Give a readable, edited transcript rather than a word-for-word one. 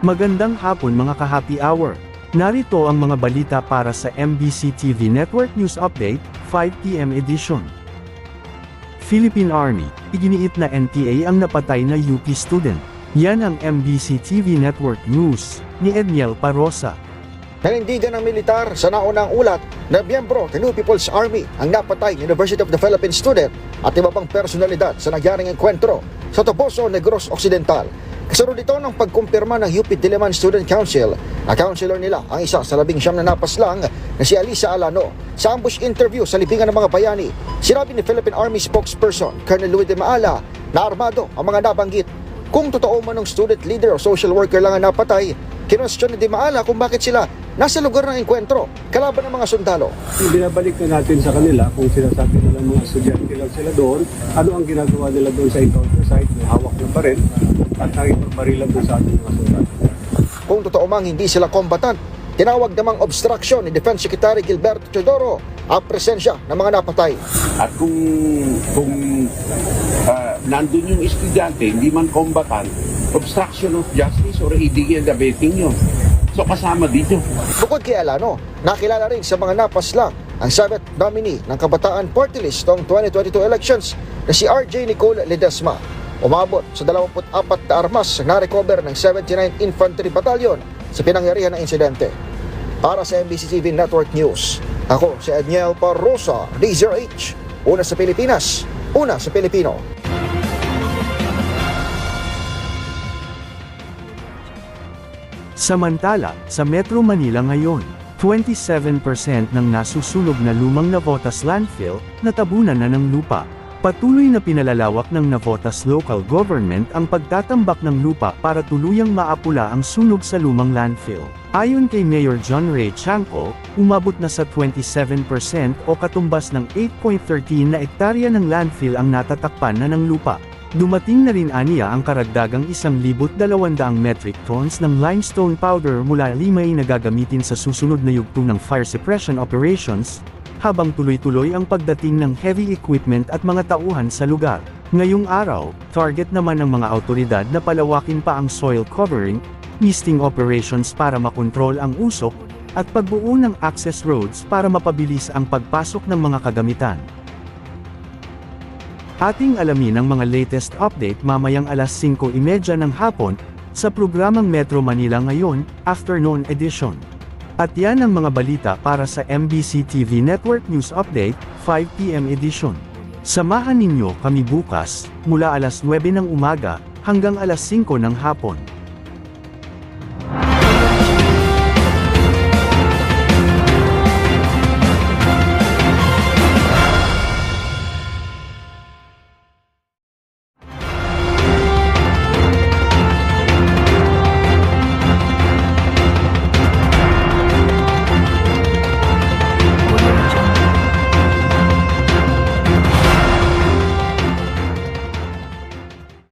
Magandang hapon mga ka-happy hour. Narito ang mga balita para sa MBC TV Network News Update, 5 PM edition. Philippine Army, iginiit na NTA ang napatay na UP student. Yan ang MBC TV Network News, ni Edniel Parosa. Nanindigan ng militar sa naunang ulat na miyembro ng New People's Army ang napatay University of the Philippines student at iba pang personalidad sa nangyaring enkwentro sa Toboso, Negros Occidental. Kasunod dito ng pagkumpirma ng UP Diliman Student Council na counselor nila ang isa sa 19 na napaslang na si Alisa Alano. Sa ambush interview sa libingan ng mga bayani, sinabi ni Philippine Army spokesperson Colonel Louis de Maala na armado ang mga nabanggit. Kung totoo man ng student leader o social worker lang ang napatay, kinwestiyon ni de Maala kung bakit sila nasa lugar ng enkwentro kalaban ng mga sundalo. Binabalik na natin sa kanila kung sinasabi nila mga estudyante lang sila doon, ano ang ginagawa nila doon sa encounter site, na hawak na pa rin at nakipagparilan doon sa ating mga sundalo. Kung totoo mang hindi sila kombatant, tinawag namang obstruction ni Defense Secretary Gilberto Teodoro ang presensya ng mga napatay. At kung nandun yung estudyante, hindi man combatant, obstruction of justice or aiding and abetting yun. So kasama dito. Bukod kay Alano, nakilala rin sa mga napaslang ang Senate nominee ng Kabataan Party List noong 2022 elections na si RJ Nicole Ledesma. Umabot sa 24 na armas na recover ng 79 Infantry Battalion sa pinangyarihan ng insidente. Para sa MBC TV Network News, ako si Edniel Parosa, D0H. Una sa Pilipinas, una sa Pilipino. Samantala, sa Metro Manila ngayon, 27% ng nasusunog na lumang Navotas landfill, natabunan na ng lupa. Patuloy na pinalalawak ng Navotas local government ang pagtatambak ng lupa para tuluyang maapula ang sunog sa lumang landfill. Ayon kay Mayor John Ray Chanco, umabot na sa 27% o katumbas ng 8.13 na ektarya ng landfill ang natatakpan na ng lupa. Dumating na rin aniya ang karagdagang 1,200 metric tons ng limestone powder mula Limay na gagamitin sa susunod na yugto ng fire suppression operations, habang tuloy-tuloy ang pagdating ng heavy equipment at mga tauhan sa lugar. Ngayong araw, target naman ng mga autoridad na palawakin pa ang soil covering, misting operations para makontrol ang usok, at pagbuo ng access roads para mapabilis ang pagpasok ng mga kagamitan. Ating alamin ang mga latest update mamayang alas 5:30 ng hapon, sa programang Metro Manila Ngayon, Afternoon Edition. At yan ang mga balita para sa MBC TV Network News Update, 5 PM edition. Samahan ninyo kami bukas, mula alas 9 ng umaga, hanggang alas 5 ng hapon.